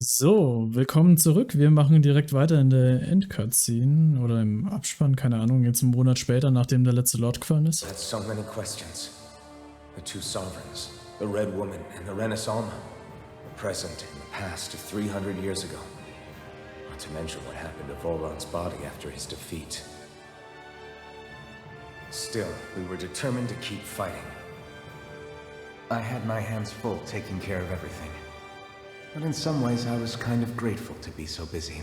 So, willkommen zurück. Wir machen direkt weiter in der Endcutscene oder im Abspann, keine Ahnung, jetzt einen Monat später, nachdem der letzte Lord gefallen ist. Had so many questions. The two sovereigns, the Red Woman and the Renaissance, the present and the past of 300 years ago. Not to mention what happened to Vholran's body after his defeat. Still, we were determined to keep fighting. I had my hands full taking care of everything. But in some ways, I was kind of grateful to be so busy.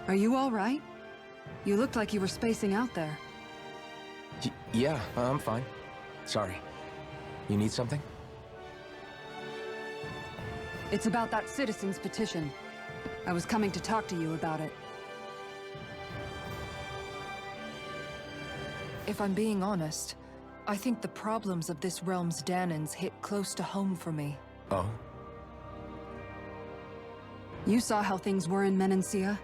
Are you all right? You looked like you were spacing out there. Yeah, I'm fine. Sorry. You need something? It's about that citizen's petition. I was coming to talk to you about it. If I'm being honest, I think the problems of this realm's Danans hit close to home for me. Oh? You saw how things were in Menancia?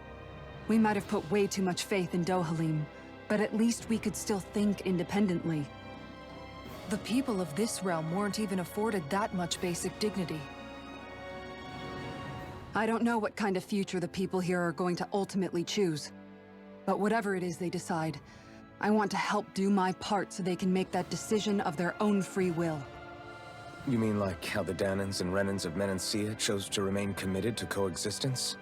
We might have put way too much faith in Dohalim, but at least we could still think independently. The people of this realm weren't even afforded that much basic dignity. I don't know what kind of future the people here are going to ultimately choose. But whatever it is they decide, I want to help do my part so they can make that decision of their own free will. You mean like how the Danans and Renans of Menancia chose to remain committed to coexistence?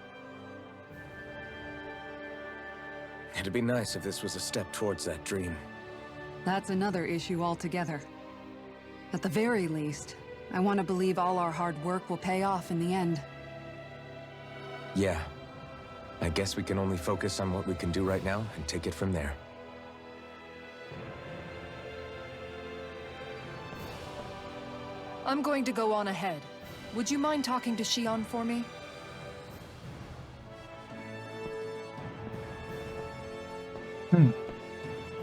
It'd be nice if this was a step towards that dream. That's another issue altogether. At the very least, I want to believe all our hard work will pay off in the end. Yeah. I guess we can only focus on what we can do right now and take it from there. I'm going to go on ahead. Would you mind talking to Shion for me?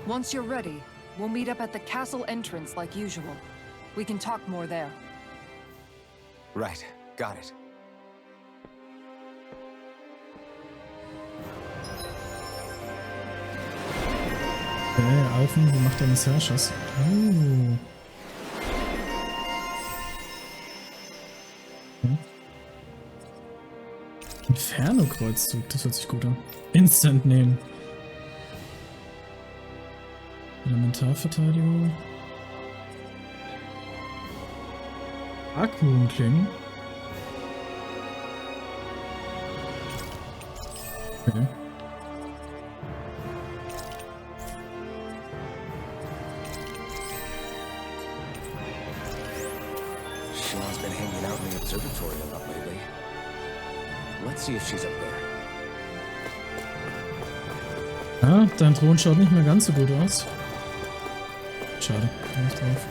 Once you're ready, we'll meet up at the castle entrance like usual. We can talk more there. Right. Got it. Okay, Alphen, die Macht eines Herrschers. Oh. Okay. Inferno-Kreuzzug, das hört sich gut an. Instant nehmen. Elementarverteidigung. Vakuumklingen. Okay. Shion's been hanging out in the observatory a lot lately. Let's see if she's up there. Ah, dein Thron schaut nicht mehr ganz so gut aus. Schade, komm nicht drauf.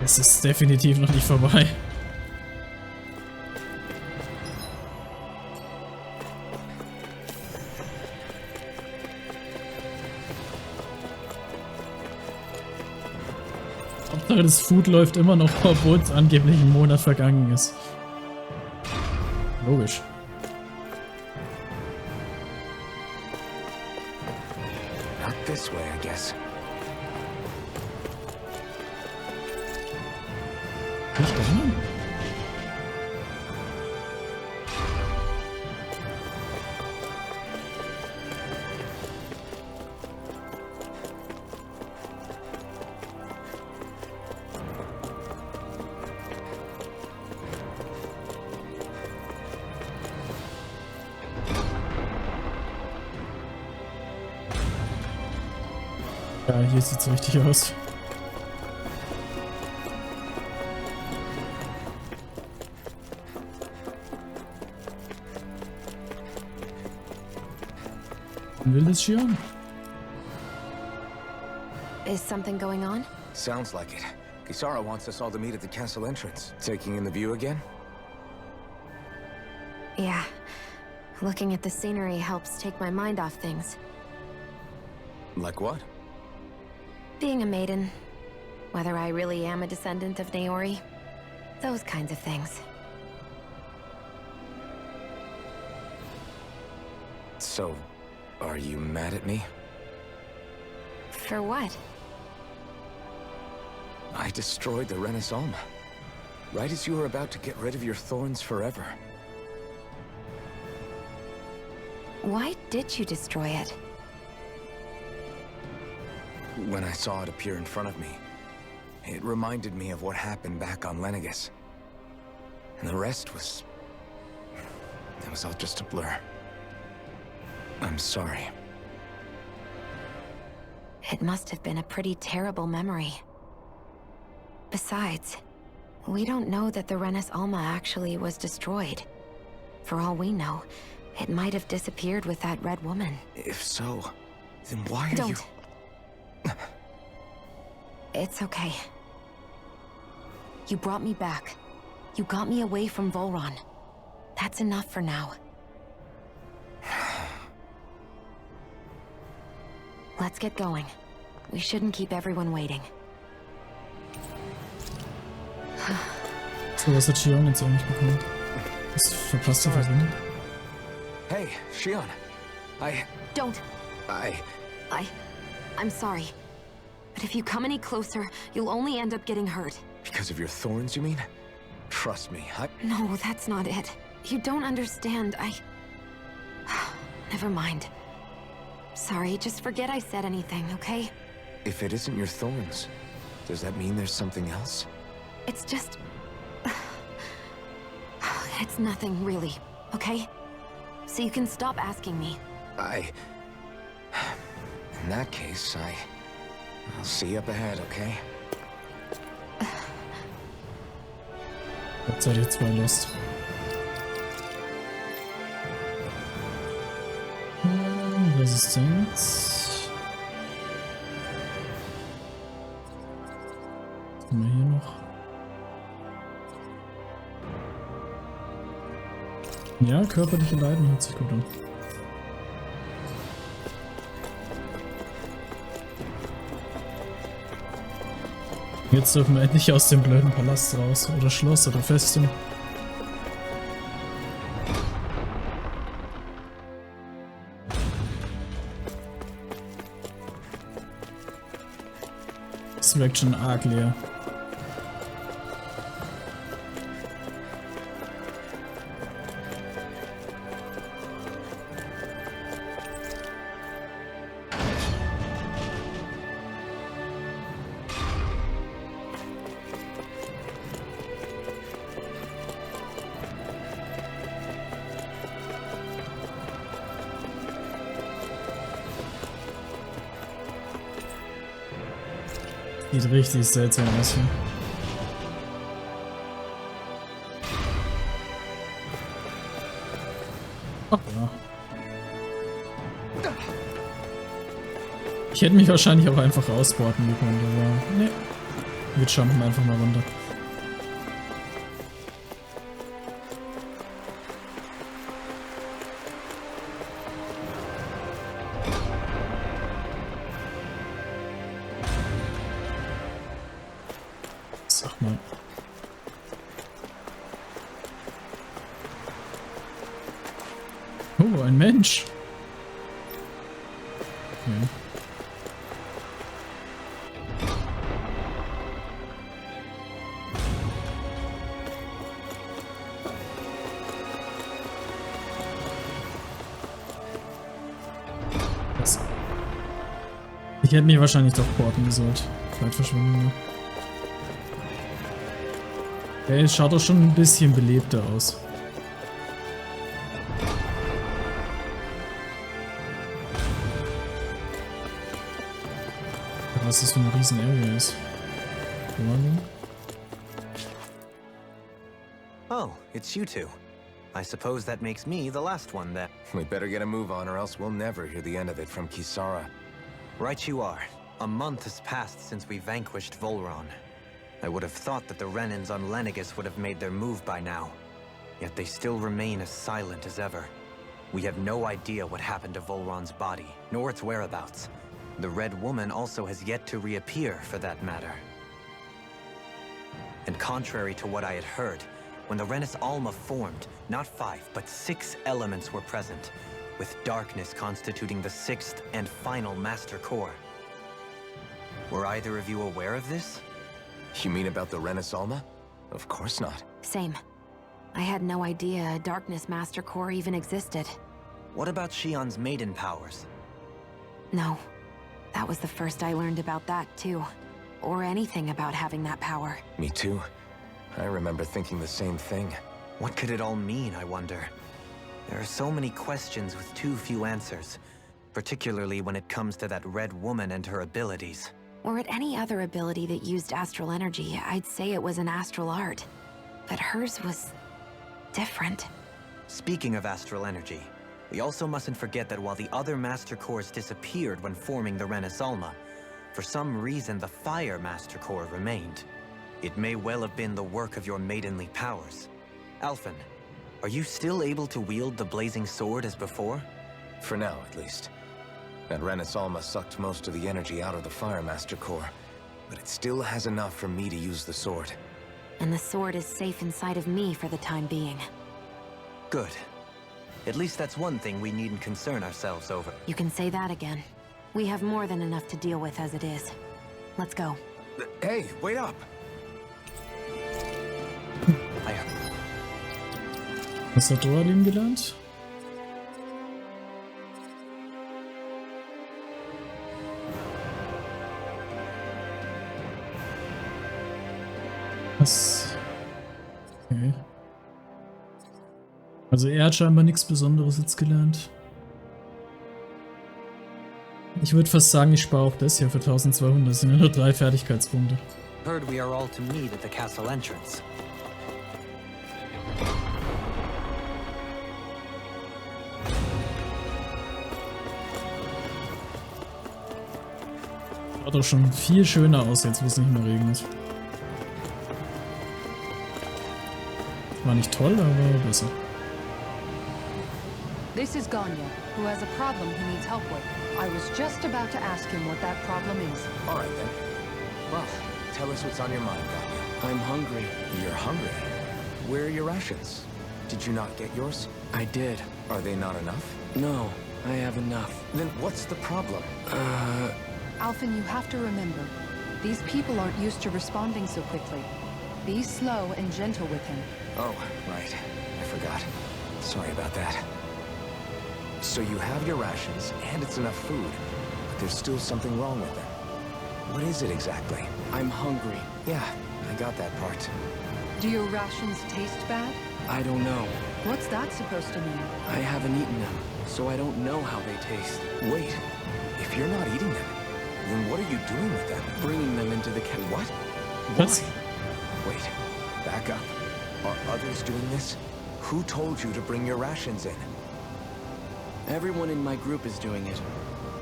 Es ist definitiv noch nicht vorbei. Hauptsache das Food läuft immer noch, obwohl es angeblich ein Monat vergangen ist. Logisch. Not this way, I guess. Nicht da? Ja, hier sieht's richtig aus. Will es Shion? Is something going on? Sounds like it. Kisara wants us all to meet at the castle entrance. Taking in the view again? Yeah. Looking at the scenery helps take my mind off things. Like what? Being a maiden. Whether I really am a descendant of Naori. Those kinds of things. So, are you mad at me? For what? I destroyed the Renaissance. Right as you were about to get rid of your thorns forever. Why did you destroy it? When I saw it appear in front of me, it reminded me of what happened back on Lenegis. And the rest was... it was all just a blur. I'm sorry. It must have been a pretty terrible memory. Besides, we don't know that the Renis Alma actually was destroyed. For all we know, it might have disappeared with that red woman. If so, then why are Don't. It's okay. You brought me back. You got me away from Vholran. That's enough for now. Let's get going. We shouldn't keep everyone waiting. So, was hat Shion jetzt eigentlich bekommen? Das verpasste Verbindung. Hey, Shion. Don't. I'm sorry. But if you come any closer, you'll only end up getting hurt. Because of your thorns, you mean? Trust me, No, that's not it. You don't understand. Never mind. Sorry, just forget I said anything, okay? If it isn't your thorns, does that mean there's something else? It's just... It's nothing, really, okay? So you can stop asking me. In that case, I'll see you up ahead, okay? Jetzt seid ihr zwei Lust. Resistenz. Was haben wir hier noch? Ja, körperliche Leiden hört sich gut an. Jetzt dürfen wir endlich aus dem blöden Palast raus. Oder Schloss oder Festung. Das wirkt schon arg leer. Sieht richtig seltsam aus hier. Ach ja. Ich hätte mich wahrscheinlich auch einfach ausboarten gekonnt, aber ne. Wir jumpen einfach mal runter. Sag mal. Oh, ein Mensch. Okay. Was? Ich hätte mich wahrscheinlich doch porten gesollt. Zeitverschwendung. Okay, es schaut doch schon ein bisschen belebter aus. Was das für eine riesen Area ist. Oh, it's you two. I suppose that makes me the last one then. We better get a move on or else we'll never hear the end of it from Kisara. Right you are. A month has passed since we vanquished Vholran. I would have thought that the Renans on Lenegis would have made their move by now. yet they still remain as silent as ever. We have no idea what happened to Vholran's body, nor its whereabouts. The Red Woman also has yet to reappear, for that matter. And contrary to what I had heard, when the Renis Alma formed, not 5, but 6 elements were present, with darkness constituting the 6th and final master core. Were either of you aware of this? You mean about the Renis Alma? Of course not. Same. I had no idea a Darkness Master Core even existed. What about Shion's maiden powers? No. That was the first I learned about that, too. Or anything about having that power. Me too. I remember thinking the same thing. What could it all mean, I wonder? There are so many questions with too few answers, particularly when it comes to that Red Woman and her abilities. Or at any other ability that used astral energy, I'd say it was an astral art. But hers was different. Speaking of astral energy, we also mustn't forget that while the other Master Cores disappeared when forming the Renis Alma, for some reason the Fire Master Core remained. It may well have been the work of your maidenly powers. Alphen, are you still able to wield the blazing sword as before? For now, at least. That Renis Alma sucked most of the energy out of the Fire Master Core, but it still has enough for me to use the sword. And the sword is safe inside of me for the time being. Good. At least that's one thing we needn't concern ourselves over. You can say that again. We have more than enough to deal with as it is. Let's go. Hey, wait up! Was hat TowerDefense gelernt? Was? Okay. Also er hat scheinbar nichts Besonderes jetzt gelernt. Ich würde fast sagen, ich spare auch das hier für 1200. Das sind ja nur 3 Fertigkeitspunkte. Heard we are all to meet at the castle entrance. Schaut doch schon viel schöner aus, jetzt wo es nicht mehr regnet. War nicht toll, aber besser. This is Ganya, who has a problem he needs help with. I was just about to ask him what that problem is. All right, then. Well, tell us what's on your mind, Ganya. I'm hungry. You're hungry? Where are your rations? Did you not get yours? I did. Are they not enough? No, I have enough. Then what's the problem? Alphen, you have to remember, these people aren't used to responding so quickly. Be slow and gentle with him. Oh, right. I forgot. Sorry about that. So you have your rations, and it's enough food, but there's still something wrong with them. What is it exactly? I'm hungry. Yeah, I got that part. Do your rations taste bad? I don't know. What's that supposed to mean? I haven't eaten them, so I don't know how they taste. Wait, if you're not eating them, then what are you doing with them? Bringing them into the What? What? Why? Wait, back up. Are others doing this? Who told you to bring your rations in? Everyone in my group is doing it.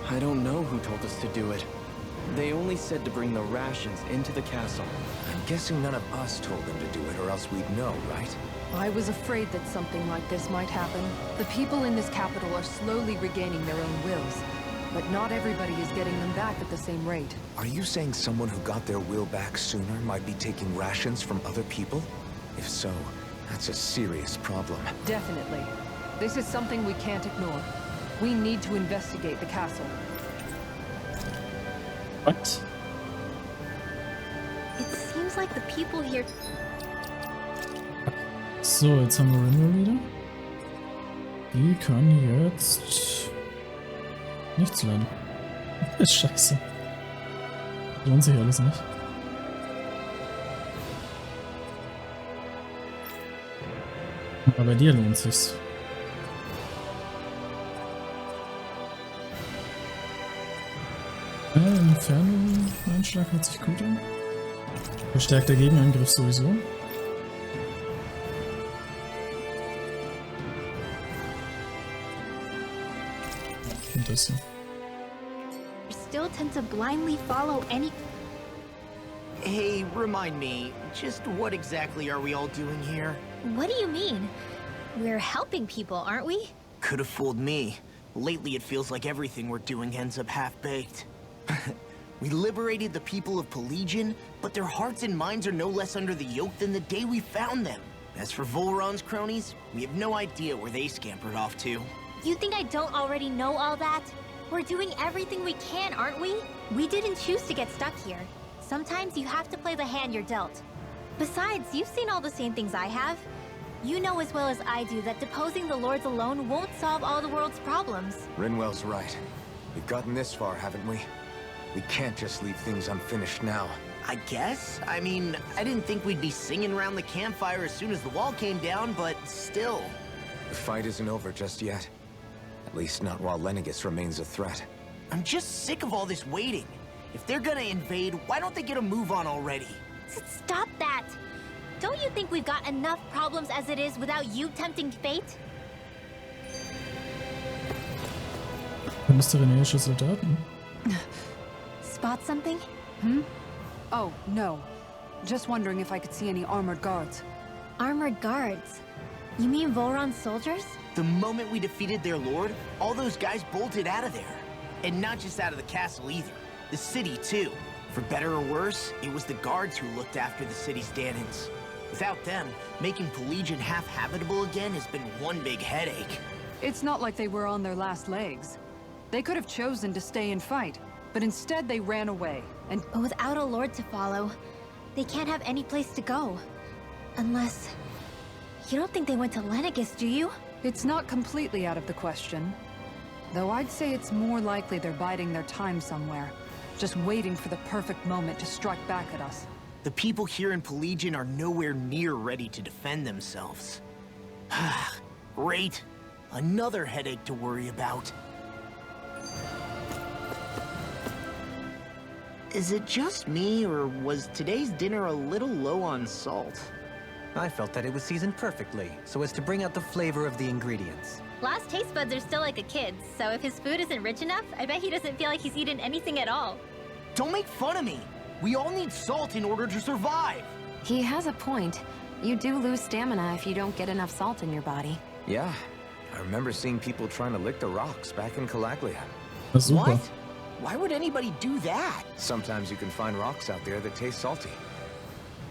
I don't know who told us to do it. They only said to bring the rations into the castle. I'm guessing none of us told them to do it, or else we'd know, right? I was afraid that something like this might happen. The people in this capital are slowly regaining their own wills, but not everybody is getting them back at the same rate. Are you saying someone who got their will back sooner might be taking rations from other people? If so, that's a serious problem. Definitely. This is something we can't ignore. We need to investigate the castle. What? It seems like the people here. So, jetzt haben wir Ringo wieder. Die kann jetzt nichts lernen. Scheiße. Lohnt sich alles nicht. Aber bei dir lohnt sich's. Entfernung, Einschlag hört sich gut an. Verstärkter Gegenangriff sowieso. Und das hier. Still tend to blindly follow any. Hey, remind me, just what exactly are we all doing here? What do you mean? We're helping people, aren't we? Could have fooled me. Lately, it feels like everything we're doing ends up half-baked. We liberated the people of Pelegion, but their hearts and minds are no less under the yoke than the day we found them. As for Vholran's cronies, we have no idea where they scampered off to. You think I don't already know all that? We're doing everything we can, aren't we? We didn't choose to get stuck here. Sometimes you have to play the hand you're dealt. Besides, you've seen all the same things I have. You know as well as I do that deposing the lords alone won't solve all the world's problems. Rinwell's right. We've gotten this far, haven't we? We can't just leave things unfinished now. I guess? I mean, I didn't think we'd be singing around the campfire as soon as the wall came down, but still. The fight isn't over just yet. At least not while Lenegis remains a threat. I'm just sick of all this waiting. If they're gonna invade, why don't they get a move on already? Stop that! Don't you think we've got enough problems as it is without you tempting fate? Mysteriöse Soldaten. Spot something? Oh, no. Just wondering if I could see any armored guards. Armored guards? You mean Vholran's soldiers? The moment we defeated their lord, all those guys bolted out of there. And not just out of the castle either. The city, too. For better or worse, it was the guards who looked after the city's Danans. Without them, making Pelegion half-habitable again has been one big headache. It's not like they were on their last legs. They could have chosen to stay and fight, but instead they ran away, and... But without a lord to follow, they can't have any place to go. Unless... You don't think they went to Lenegis, do you? It's not completely out of the question. Though I'd say it's more likely they're biding their time somewhere, just waiting for the perfect moment to strike back at us. The people here in Pelegion are nowhere near ready to defend themselves. Great. Another headache to worry about. Is it just me, or was today's dinner a little low on salt? I felt that it was seasoned perfectly, so as to bring out the flavor of the ingredients. Last's taste buds are still like a kid's, so if his food isn't rich enough, I bet he doesn't feel like he's eaten anything at all. Don't make fun of me! We all need salt in order to survive! He has a point. You do lose stamina if you don't get enough salt in your body. Yeah, I remember seeing people trying to lick the rocks back in Calaglia. What? Why would anybody do that? Sometimes you can find rocks out there that taste salty.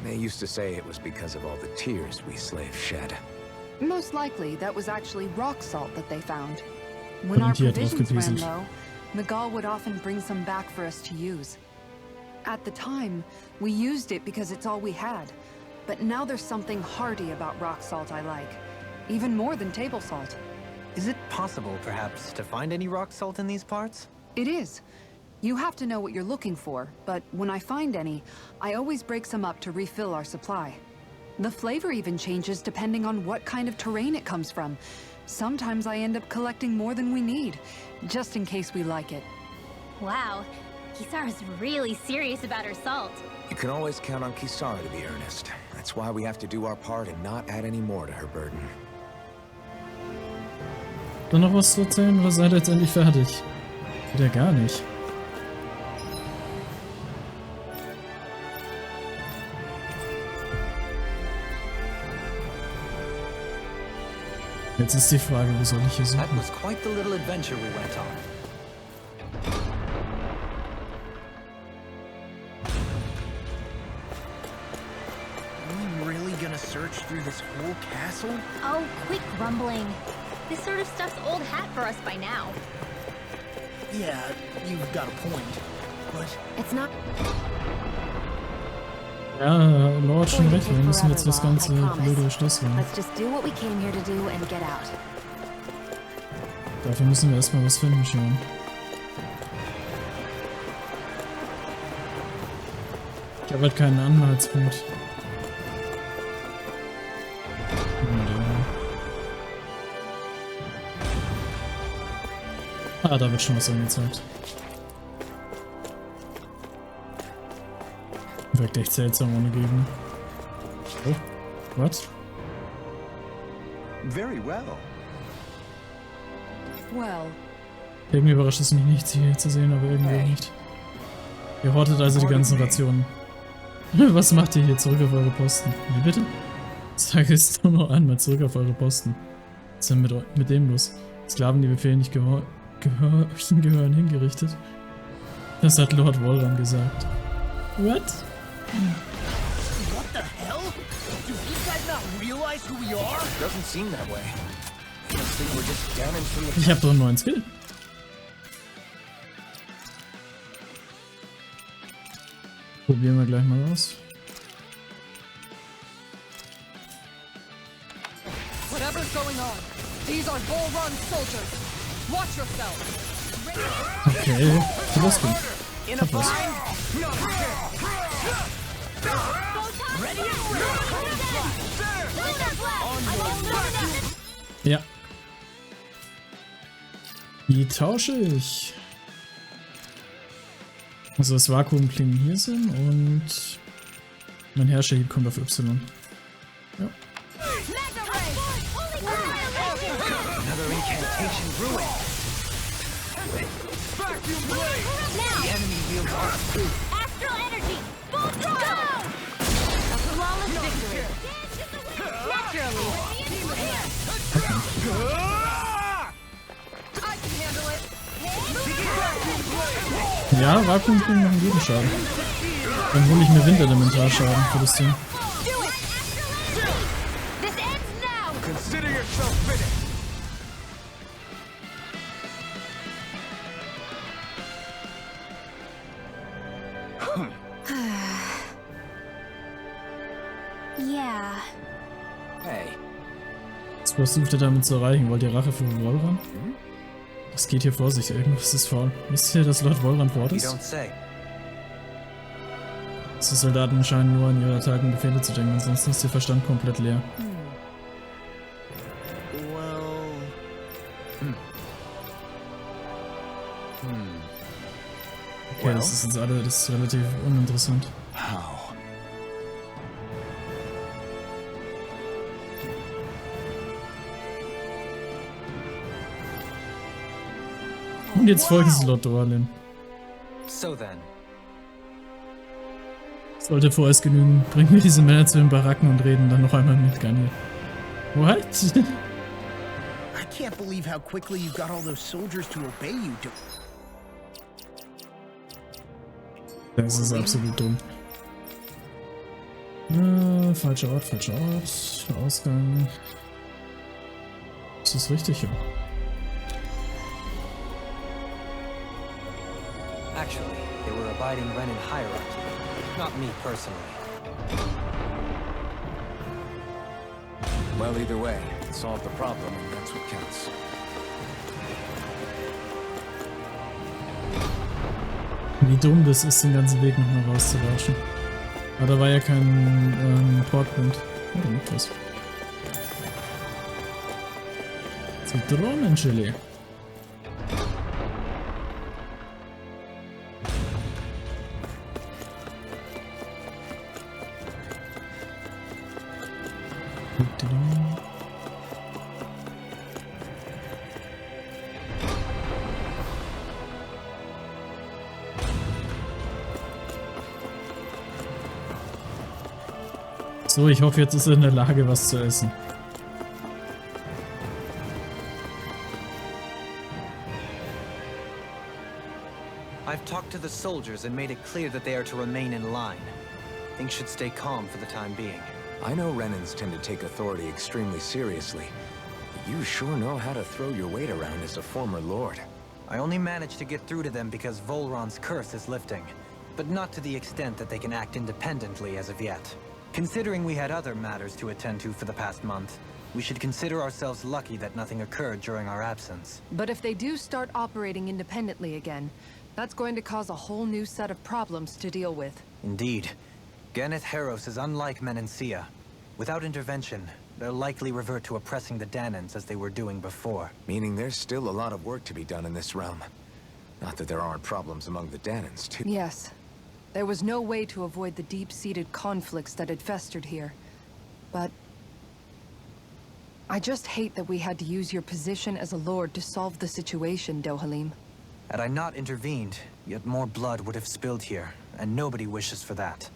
They used to say it was because of all the tears we slaves shed. Most likely, that was actually rock salt that they found. When our provisions ran low, Miguel would often bring some back for us to use. At the time, we used it because it's all we had. But now there's something hearty about rock salt I like. Even more than table salt. Is it possible, perhaps, to find any rock salt in these parts? It is. You have to know what you're looking for, but when I find any, I always break some up to refill our supply. The flavor even changes depending on what kind of terrain it comes from. Sometimes I end up collecting more than we need, just in case we like it. Wow, Kisara's really serious about her salt. You can always count on Kisara to be earnest. That's why we have to do our part and not add any more to her burden. Dann noch was zu erzählen oder seid ihr jetzt endlich fertig? Wieder gar nicht. Jetzt ist die Frage, wo soll ich hier suchen? That was quite the little adventure we went on. Are you really gonna search through this whole castle? Oh, quit grumbling. This sort of stuff's old hat for us by now. Yeah, you've got a point, but... It's not... Ja, Lord schon recht, wir müssen jetzt das ganze blöde Schloss rein. Let's just do what we came here to do and get out. Dafür müssen wir erstmal was finden, schauen. Ich habe halt keinen Anhaltspunkt. Ah, da wird schon was angezeigt. Wirkt echt seltsam ohne Gegner. Oh, what? Very well. Well. Irgendwie überrascht es mich nicht, sie hier zu sehen, aber irgendwie nicht. Ihr hortet also die ganzen Rationen. Was macht ihr hier? Zurück auf eure Posten. Wie bitte? Sag es nur noch einmal zurück auf eure Posten. Was ist denn mit dem los? Sklaven, die Befehle nicht gehören, hingerichtet? Das hat Lord Vholran gesagt. What? What the hell? Do these guys not realize who we are? Doesn't seem that way. I think we're just down in from the... Ich hab doch einen neuen Skill. Probieren wir gleich mal aus. Whatever's going on, these are Vholran soldiers. Watch yourself. Okay, das gut. Hab was. Ja. Die tausche ich. Also das Vakuumklingen hier sind und mein Herrscherhieb kommt auf Y. Ja. Another incantation ruined. The enemy wields our food. Astral energy! Full throttle! A flawless victory. Naturally. I can handle it. Ja, Vakuumklingen machen guten Schaden. Dann hole ich mir Winterelementar-Schaden für das Ding. This ends now! Consider yourself finished. Yeah. Hey, Was versucht ihr damit zu erreichen? Wollt ihr Rache für Vholran? Das geht hier vor sich, irgendwas ist faul. Wisst ihr, dass Lord Vholran vor Ort You ist? don't say. Diese Soldaten scheinen nur an ihre Taten Befehle zu denken, ansonsten ist ihr Verstand komplett leer. Okay, das ist jetzt das ist relativ uninteressant. how? Und jetzt folgen sie Lord Dorlin. So then, Sollte vorerst genügen. Bringt mir diese Männer zu den Baracken und reden dann noch einmal mit Garnier. What? I can't believe how quickly you got all those soldiers to obey you. Das ist absolut dumm. Falscher Ort, falscher Ort. Ausgang. Ist das richtig? Ja. actually, they were abiding Renan hierarchy. Not me personally. Well, either way, it solved the problem, and that's what counts. Wie dumm das ist, den ganzen Weg nochmal rauszulauschen. Aber da war ja kein Portwind. Oder nicht was. Zitronengelee. So, ich hoffe, jetzt ist er in der Lage, was zu essen. I've talked to the soldiers and made it clear that they are to remain in line. Things should stay calm for the time being. I know Renans tend to take authority extremely seriously, but you sure know how to throw your weight around as a former lord. I only managed to get through to them because Vholran's curse is lifting, but not to the extent that they can act independently as of yet. Considering we had other matters to attend to for the past month, we should consider ourselves lucky that nothing occurred during our absence. But if they do start operating independently again, that's going to cause a whole new set of problems to deal with. Indeed. Ganeth Heros is unlike Menancia. Without intervention, they'll likely revert to oppressing the Danans as they were doing before. Meaning there's still a lot of work to be done in this realm. Not that there aren't problems among the Danans, too. Yes. There was no way to avoid the deep-seated conflicts that had festered here. But I just hate that we had to use your position as a lord to solve the situation, Dohalim. Had I not intervened, yet more blood would have spilled here, and nobody wishes for that.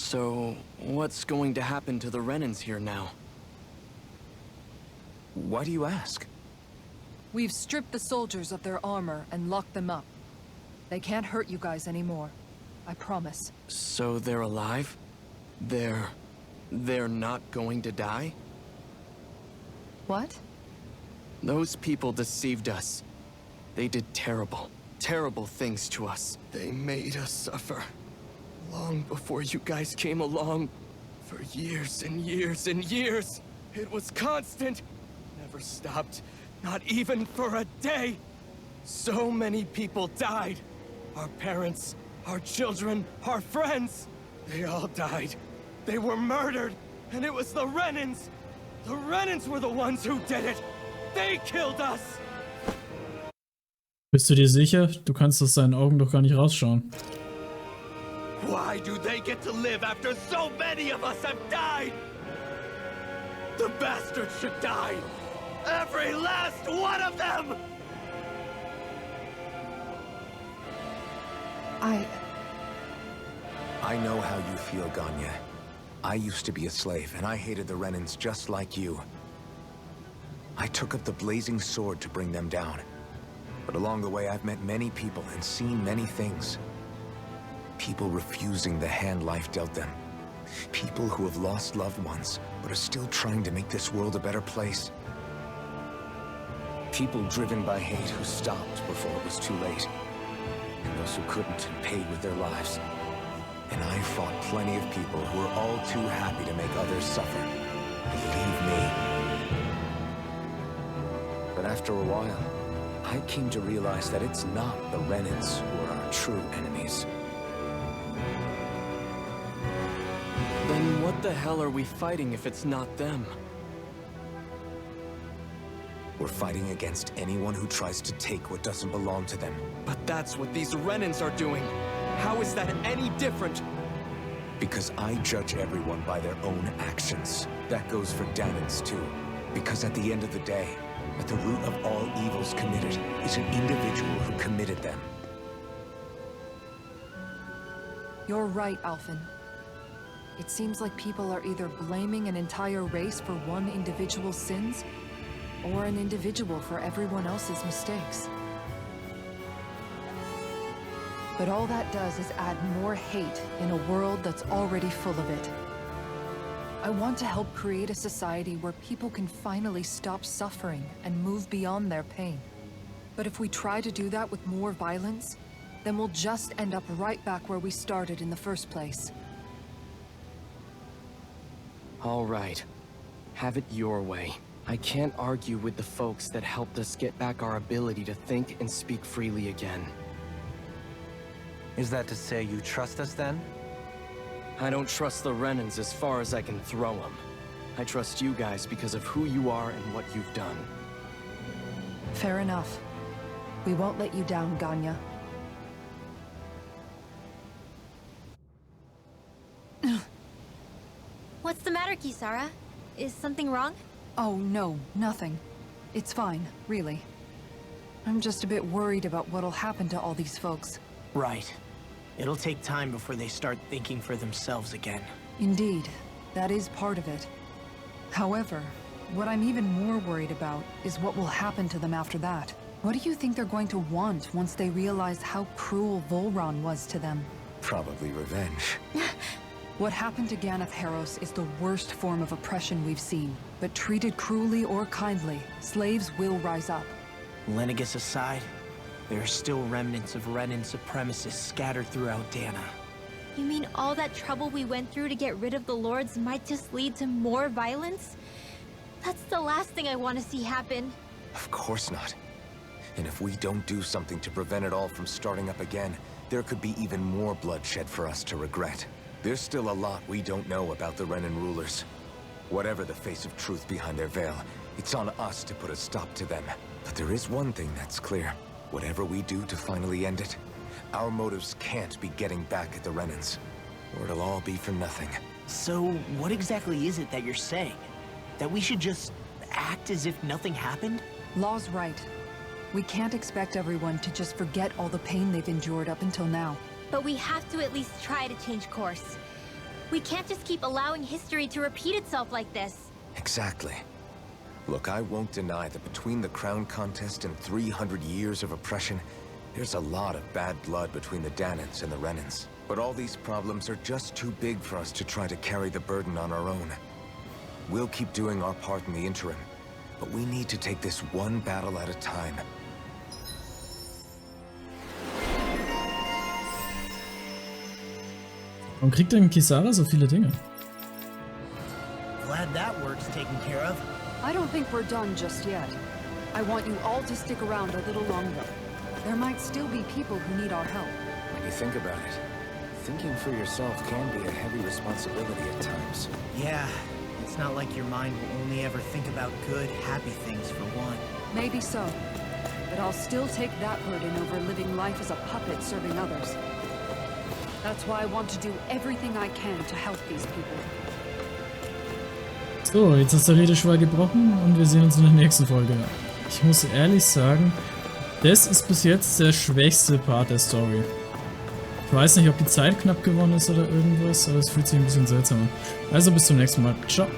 So, what's going to happen to the Renans here now? Why do you ask? We've stripped the soldiers of their armor and locked them up. They can't hurt you guys anymore. I promise. So they're alive? They're not going to die? What? Those people deceived us. They did terrible, terrible things to us. They made us suffer. Long before you guys came along. For years and years and years. It was constant. Never stopped. Not even for a day. So many people died. Our parents, our children, our friends. They all died. They were murdered. And it was the Renans. The Renans were the ones who did it. They killed us. Bist du dir sicher? Du kannst aus seinen Augen doch gar nicht rausschauen. Why do they get to live after so many of us have died? The bastards should die. Every last one of them! I know how you feel, Ganya. I used to be a slave, and I hated the Renans just like you. I took up the blazing sword to bring them down. But along the way, I've met many people and seen many things. People refusing the hand life dealt them. People who have lost loved ones, but are still trying to make this world a better place. People driven by hate who stopped before it was too late. And those who couldn't and paid with their lives. And I fought plenty of people who were all too happy to make others suffer. Believe me. But after a while, I came to realize that it's not the Renans who are our true enemies. Then what the hell are we fighting if it's not them? We're fighting against anyone who tries to take what doesn't belong to them. But that's what these Renans are doing. How is that any different? Because I judge everyone by their own actions. That goes for Danans too. Because at the end of the day, at the root of all evils committed is an individual who committed them. You're right, Alphen. It seems like people are either blaming an entire race for one individual's sins, or an individual for everyone else's mistakes. But all that does is add more hate in a world that's already full of it. I want to help create a society where people can finally stop suffering and move beyond their pain. But if we try to do that with more violence, then we'll just end up right back where we started in the first place. All right. Have it your way. I can't argue with the folks that helped us get back our ability to think and speak freely again. Is that to say you trust us then? I don't trust the Renans as far as I can throw them. I trust you guys because of who you are and what you've done. Fair enough. We won't let you down, Ganya. What's the matter, Kisara? Is something wrong? Oh, no, nothing. It's fine, really. I'm just a bit worried about what'll happen to all these folks. Right. It'll take time before they start thinking for themselves again. Indeed, that is part of it. However, what I'm even more worried about is what will happen to them after that. What do you think they're going to want once they realize how cruel Vholran was to them? Probably revenge. What happened to Ganath Haros is the worst form of oppression we've seen. But treated cruelly or kindly, slaves will rise up. Lenegus aside, there are still remnants of Renan supremacists scattered throughout Dana. You mean all that trouble we went through to get rid of the Lords might just lead to more violence? That's the last thing I want to see happen. Of course not. And if we don't do something to prevent it all from starting up again, there could be even more bloodshed for us to regret. There's still a lot we don't know about the Renan rulers. Whatever the face of truth behind their veil, it's on us to put a stop to them. But there is one thing that's clear. Whatever we do to finally end it, our motives can't be getting back at the Renans, or it'll all be for nothing. So, what exactly is it that you're saying? That we should just act as if nothing happened? Law's right. We can't expect everyone to just forget all the pain they've endured up until now. But we have to at least try to change course. We can't just keep allowing history to repeat itself like this. Exactly. Look, I won't deny that between the crown contest and 300 years of oppression, there's a lot of bad blood between the Danans and the Renans. But all these problems are just too big for us to try to carry the burden on our own. We'll keep doing our part in the interim, but we need to take this one battle at a time. Warum kriegt denn Kisara so viele Dinge? Glad that work's taken care of. I don't think we're done just yet. I want you all to stick around a little longer. There might still be people who need our help. When you think about it, thinking for yourself can be a heavy responsibility at times. Yeah, it's not like your mind will only ever think about good, happy things for one. Maybe so. But I'll still take that burden over living life as a puppet serving others. That's why I want to do everything I can to help these people. So, jetzt ist der Redeschwall gebrochen und wir sehen uns in der nächsten Folge. Ich muss ehrlich sagen, das ist bis jetzt der schwächste Part der Story. Ich weiß nicht, ob die Zeit knapp geworden ist oder irgendwas, aber es fühlt sich ein bisschen seltsam an. Also bis zum nächsten Mal. Ciao.